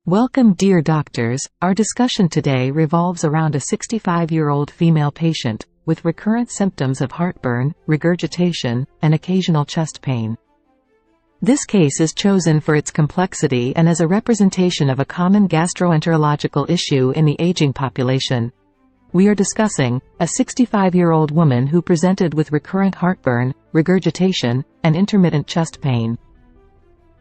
Welcome, dear doctors. Our discussion today revolves around a 65-year-old female patient with recurrent symptoms of heartburn, regurgitation, and occasional chest pain. This case is chosen for its complexity and as a representation of a common gastroenterological issue in the aging population. We are discussing a 65-year-old woman who presented with recurrent heartburn, regurgitation, and intermittent chest pain.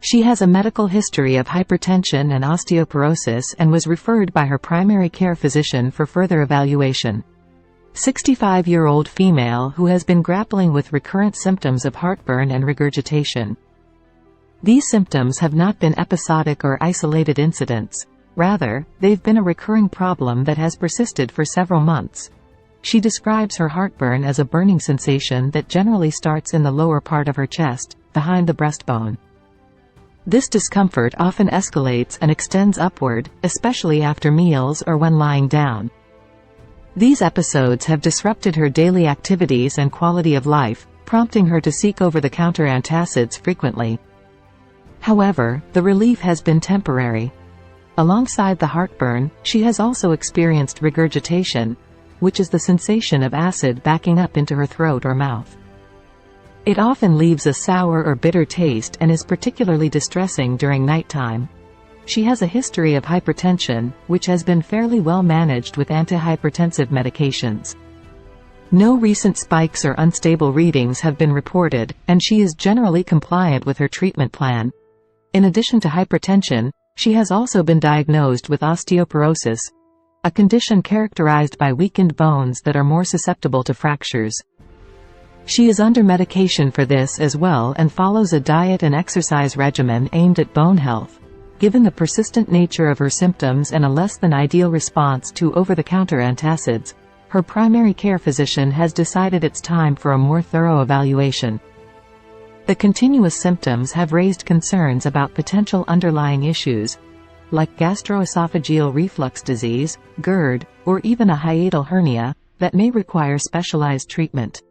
She has a medical history of hypertension and osteoporosis and was referred by her primary care physician for further evaluation. 65-year-old female who has been grappling with recurrent symptoms of heartburn and regurgitation. These symptoms have not been episodic or isolated incidents. Rather, they've been a recurring problem that has persisted for several months. She describes her heartburn as a burning sensation that generally starts in the lower part of her chest, behind the breastbone. This discomfort often escalates and extends upward, especially after meals or when lying down. These episodes have disrupted her daily activities and quality of life, prompting her to seek over-the-counter antacids frequently. However, the relief has been temporary. Alongside the heartburn, she has also experienced regurgitation, which is the sensation of acid backing up into her throat or mouth. It often leaves a sour or bitter taste and is particularly distressing during nighttime. She has a history of hypertension, which has been fairly well managed with antihypertensive medications. No recent spikes or unstable readings have been reported, and she is generally compliant with her treatment plan. In addition to hypertension, she has also been diagnosed with osteoporosis, a condition characterized by weakened bones that are more susceptible to fractures. She is under medication for this as well and follows a diet and exercise regimen aimed at bone health. Given the persistent nature of her symptoms and a less than ideal response to over-the-counter antacids, her primary care physician has decided it's time for a more thorough evaluation. The continuous symptoms have raised concerns about potential underlying issues, like gastroesophageal reflux disease, GERD, or even a hiatal hernia, that may require specialized treatment.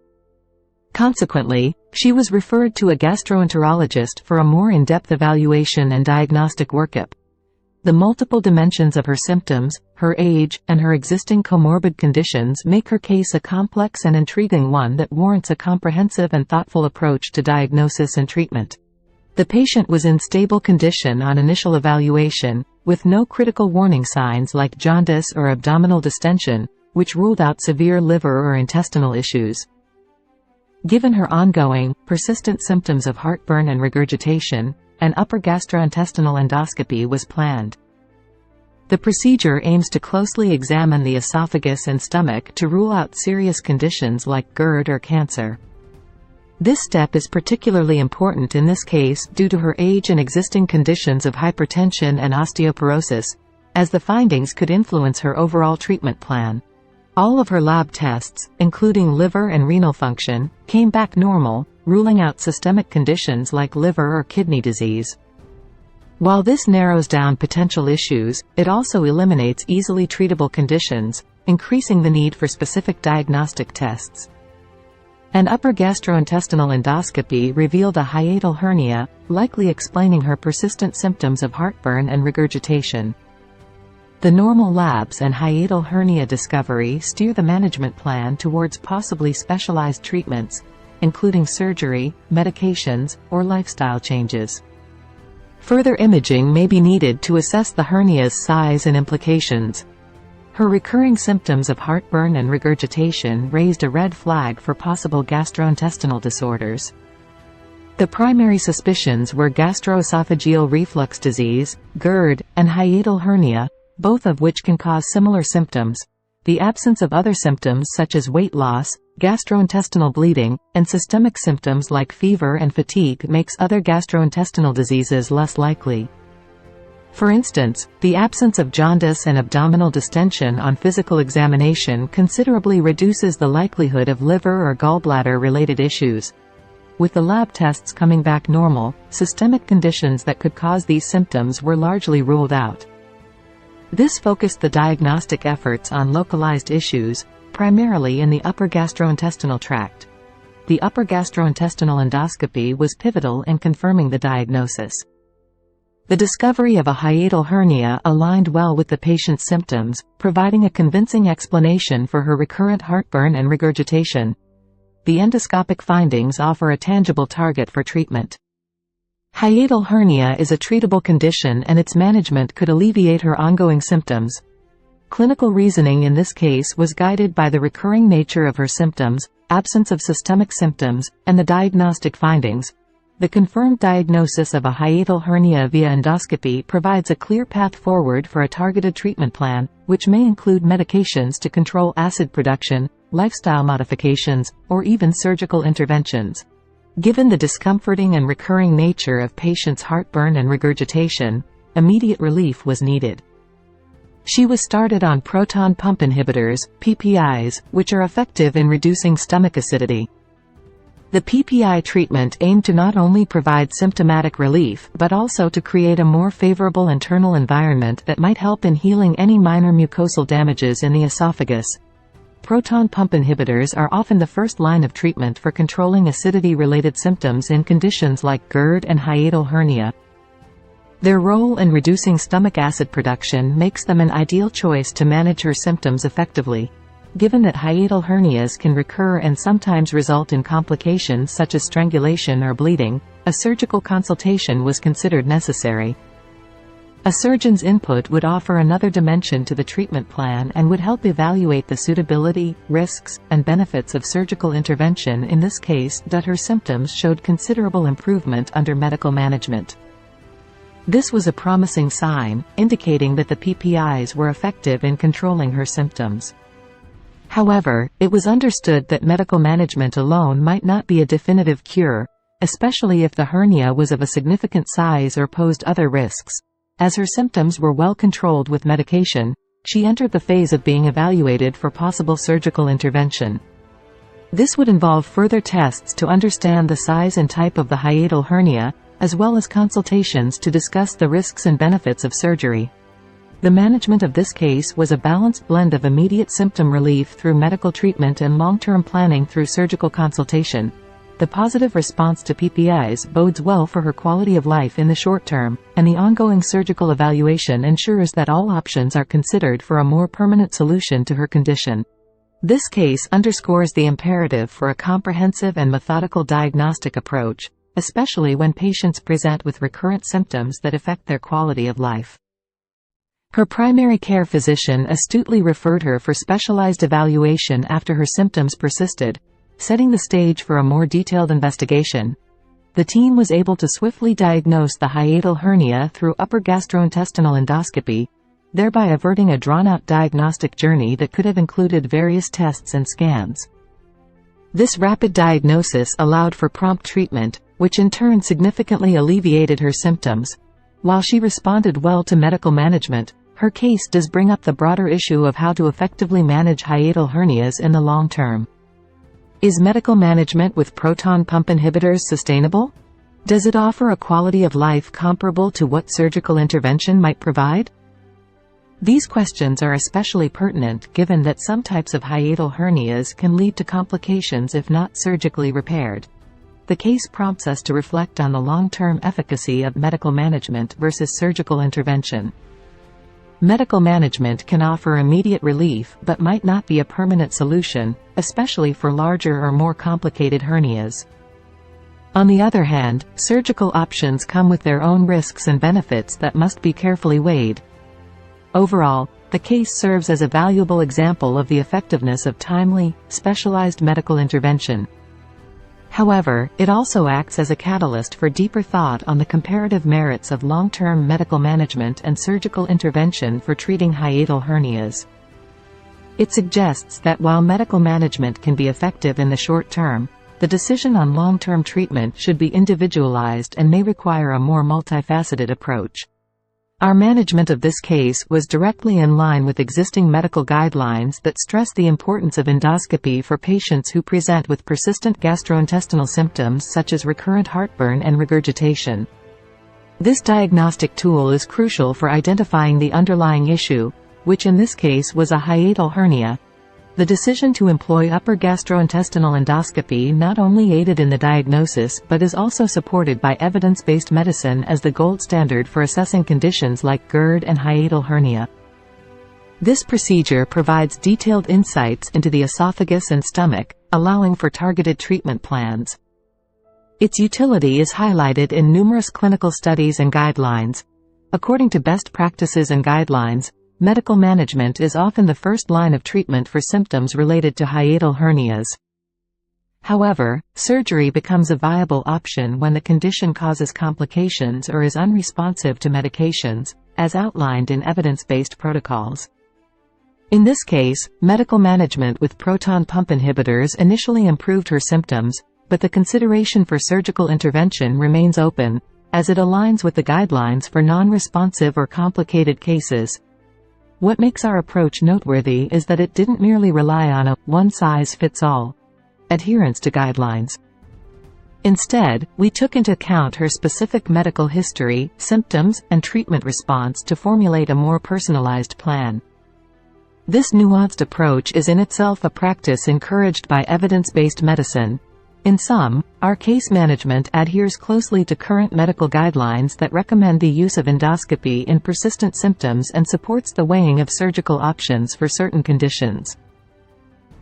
Consequently, she was referred to a gastroenterologist for a more in-depth evaluation and diagnostic workup. The multiple dimensions of her symptoms, her age, and her existing comorbid conditions make her case a complex and intriguing one that warrants a comprehensive and thoughtful approach to diagnosis and treatment. The patient was in stable condition on initial evaluation, with no critical warning signs like jaundice or abdominal distension, which ruled out severe liver or intestinal issues. Given her ongoing, persistent symptoms of heartburn and regurgitation, an upper gastrointestinal endoscopy was planned. The procedure aims to closely examine the esophagus and stomach to rule out serious conditions like GERD or cancer. This step is particularly important in this case due to her age and existing conditions of hypertension and osteoporosis, as the findings could influence her overall treatment plan. All of her lab tests, including liver and renal function, came back normal, ruling out systemic conditions like liver or kidney disease. While this narrows down potential issues, it also eliminates easily treatable conditions, increasing the need for specific diagnostic tests. An upper gastrointestinal endoscopy revealed a hiatal hernia, likely explaining her persistent symptoms of heartburn and regurgitation. The normal labs and hiatal hernia discovery steer the management plan towards possibly specialized treatments, including surgery, medications, or lifestyle changes. Further imaging may be needed to assess the hernia's size and implications. Her recurring symptoms of heartburn and regurgitation raised a red flag for possible gastrointestinal disorders. The primary suspicions were gastroesophageal reflux disease, GERD, and hiatal hernia, both of which can cause similar symptoms. The absence of other symptoms such as weight loss, gastrointestinal bleeding, and systemic symptoms like fever and fatigue makes other gastrointestinal diseases less likely. For instance, the absence of jaundice and abdominal distension on physical examination considerably reduces the likelihood of liver or gallbladder-related issues. With the lab tests coming back normal, systemic conditions that could cause these symptoms were largely ruled out. This focused the diagnostic efforts on localized issues, primarily in the upper gastrointestinal tract. The upper gastrointestinal endoscopy was pivotal in confirming the diagnosis. The discovery of a hiatal hernia aligned well with the patient's symptoms, providing a convincing explanation for her recurrent heartburn and regurgitation. The endoscopic findings offer a tangible target for treatment. Hiatal hernia is a treatable condition and its management could alleviate her ongoing symptoms. Clinical reasoning in this case was guided by the recurring nature of her symptoms, absence of systemic symptoms, and the diagnostic findings. The confirmed diagnosis of a hiatal hernia via endoscopy provides a clear path forward for a targeted treatment plan, which may include medications to control acid production, lifestyle modifications, or even surgical interventions. Given the discomforting and recurring nature of patients' heartburn and regurgitation, immediate relief was needed. She was started on proton pump inhibitors, PPIs, which are effective in reducing stomach acidity. The PPI treatment aimed to not only provide symptomatic relief but also to create a more favorable internal environment that might help in healing any minor mucosal damages in the esophagus. Proton pump inhibitors are often the first line of treatment for controlling acidity-related symptoms in conditions like GERD and hiatal hernia. Their role in reducing stomach acid production makes them an ideal choice to manage her symptoms effectively. Given that hiatal hernias can recur and sometimes result in complications such as strangulation or bleeding, a surgical consultation was considered necessary. A surgeon's input would offer another dimension to the treatment plan and would help evaluate the suitability, risks, and benefits of surgical intervention. In this case, her symptoms showed considerable improvement under medical management. This was a promising sign, indicating that the PPIs were effective in controlling her symptoms. However, it was understood that medical management alone might not be a definitive cure, especially if the hernia was of a significant size or posed other risks. As her symptoms were well controlled with medication, she entered the phase of being evaluated for possible surgical intervention. This would involve further tests to understand the size and type of the hiatal hernia, as well as consultations to discuss the risks and benefits of surgery. The management of this case was a balanced blend of immediate symptom relief through medical treatment and long-term planning through surgical consultation. The positive response to PPIs bodes well for her quality of life in the short term, and the ongoing surgical evaluation ensures that all options are considered for a more permanent solution to her condition. This case underscores the imperative for a comprehensive and methodical diagnostic approach, especially when patients present with recurrent symptoms that affect their quality of life. Her primary care physician astutely referred her for specialized evaluation after her symptoms persisted, setting the stage for a more detailed investigation. The team was able to swiftly diagnose the hiatal hernia through upper gastrointestinal endoscopy, thereby averting a drawn-out diagnostic journey that could have included various tests and scans. This rapid diagnosis allowed for prompt treatment, which in turn significantly alleviated her symptoms. While she responded well to medical management, her case does bring up the broader issue of how to effectively manage hiatal hernias in the long term. Is medical management with proton pump inhibitors sustainable? Does it offer a quality of life comparable to what surgical intervention might provide? These questions are especially pertinent given that some types of hiatal hernias can lead to complications if not surgically repaired. The case prompts us to reflect on the long-term efficacy of medical management versus surgical intervention. Medical management can offer immediate relief but might not be a permanent solution, especially for larger or more complicated hernias. On the other hand, surgical options come with their own risks and benefits that must be carefully weighed. Overall, the case serves as a valuable example of the effectiveness of timely, specialized medical intervention. However, it also acts as a catalyst for deeper thought on the comparative merits of long-term medical management and surgical intervention for treating hiatal hernias. It suggests that while medical management can be effective in the short term, the decision on long-term treatment should be individualized and may require a more multifaceted approach. Our management of this case was directly in line with existing medical guidelines that stress the importance of endoscopy for patients who present with persistent gastrointestinal symptoms such as recurrent heartburn and regurgitation. This diagnostic tool is crucial for identifying the underlying issue, which in this case was a hiatal hernia. The decision to employ upper gastrointestinal endoscopy not only aided in the diagnosis but is also supported by evidence-based medicine as the gold standard for assessing conditions like GERD and hiatal hernia. This procedure provides detailed insights into the esophagus and stomach, allowing for targeted treatment plans. Its utility is highlighted in numerous clinical studies and guidelines. According to best practices and guidelines, medical management is often the first line of treatment for symptoms related to hiatal hernias. However, surgery becomes a viable option when the condition causes complications or is unresponsive to medications, as outlined in evidence-based protocols. In this case, medical management with proton pump inhibitors initially improved her symptoms, but the consideration for surgical intervention remains open, as it aligns with the guidelines for non-responsive or complicated cases. What makes our approach noteworthy is that it didn't merely rely on a one-size-fits-all adherence to guidelines. Instead, we took into account her specific medical history, symptoms, and treatment response to formulate a more personalized plan. This nuanced approach is in itself a practice encouraged by evidence-based medicine. In sum, our case management adheres closely to current medical guidelines that recommend the use of endoscopy in persistent symptoms and supports the weighing of surgical options for certain conditions.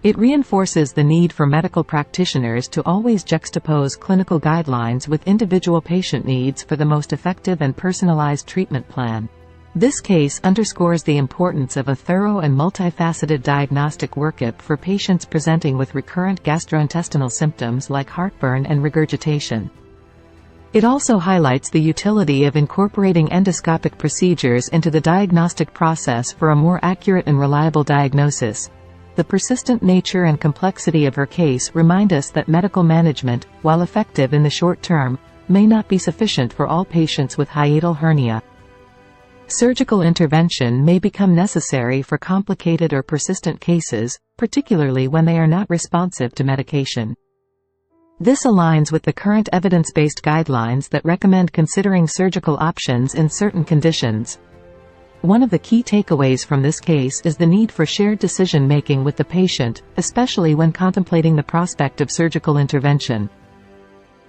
It reinforces the need for medical practitioners to always juxtapose clinical guidelines with individual patient needs for the most effective and personalized treatment plan. This case underscores the importance of a thorough and multifaceted diagnostic workup for patients presenting with recurrent gastrointestinal symptoms like heartburn and regurgitation. It also highlights the utility of incorporating endoscopic procedures into the diagnostic process for a more accurate and reliable diagnosis. The persistent nature and complexity of her case remind us that medical management, while effective in the short term, may not be sufficient for all patients with hiatal hernia. Surgical intervention may become necessary for complicated or persistent cases, particularly when they are not responsive to medication. This aligns with the current evidence-based guidelines that recommend considering surgical options in certain conditions. One of the key takeaways from this case is the need for shared decision-making with the patient, especially when contemplating the prospect of surgical intervention.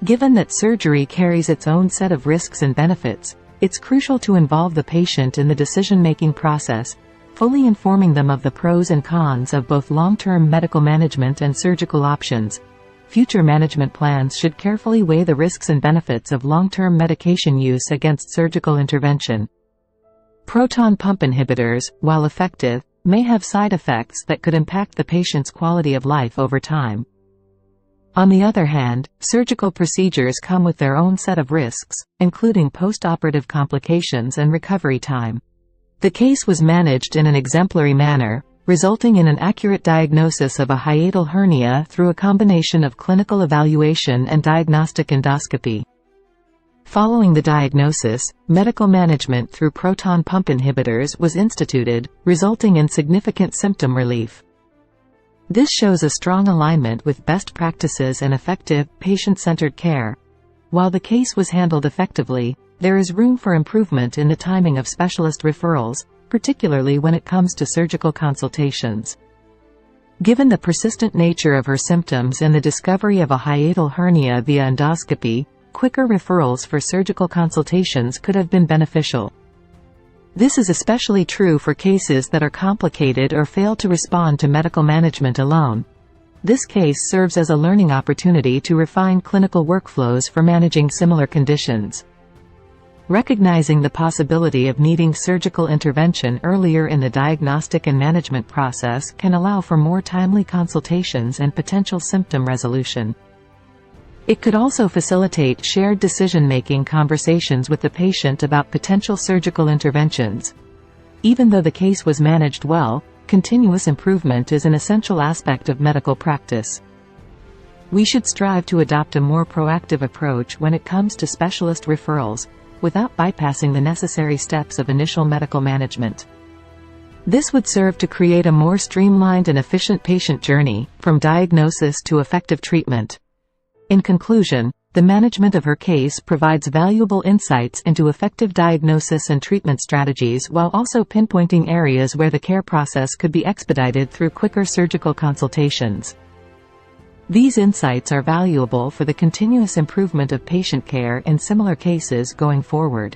Given that surgery carries its own set of risks and benefits, it's crucial to involve the patient in the decision-making process, fully informing them of the pros and cons of both long-term medical management and surgical options. Future management plans should carefully weigh the risks and benefits of long-term medication use against surgical intervention. Proton pump inhibitors, while effective, may have side effects that could impact the patient's quality of life over time. On the other hand, surgical procedures come with their own set of risks, including post-operative complications and recovery time. The case was managed in an exemplary manner, resulting in an accurate diagnosis of a hiatal hernia through a combination of clinical evaluation and diagnostic endoscopy. Following the diagnosis, medical management through proton pump inhibitors was instituted, resulting in significant symptom relief. This shows a strong alignment with best practices and effective, patient-centered care. While the case was handled effectively, there is room for improvement in the timing of specialist referrals, particularly when it comes to surgical consultations. Given the persistent nature of her symptoms and the discovery of a hiatal hernia via endoscopy, quicker referrals for surgical consultations could have been beneficial. This is especially true for cases that are complicated or fail to respond to medical management alone. This case serves as a learning opportunity to refine clinical workflows for managing similar conditions. Recognizing the possibility of needing surgical intervention earlier in the diagnostic and management process can allow for more timely consultations and potential symptom resolution. It could also facilitate shared decision-making conversations with the patient about potential surgical interventions. Even though the case was managed well, continuous improvement is an essential aspect of medical practice. We should strive to adopt a more proactive approach when it comes to specialist referrals, without bypassing the necessary steps of initial medical management. This would serve to create a more streamlined and efficient patient journey, from diagnosis to effective treatment. In conclusion, the The management of her case provides valuable insights into effective diagnosis and treatment strategies while also pinpointing areas where the care process could be expedited through quicker surgical consultations. These insights are valuable for the continuous improvement of patient care in similar cases going forward.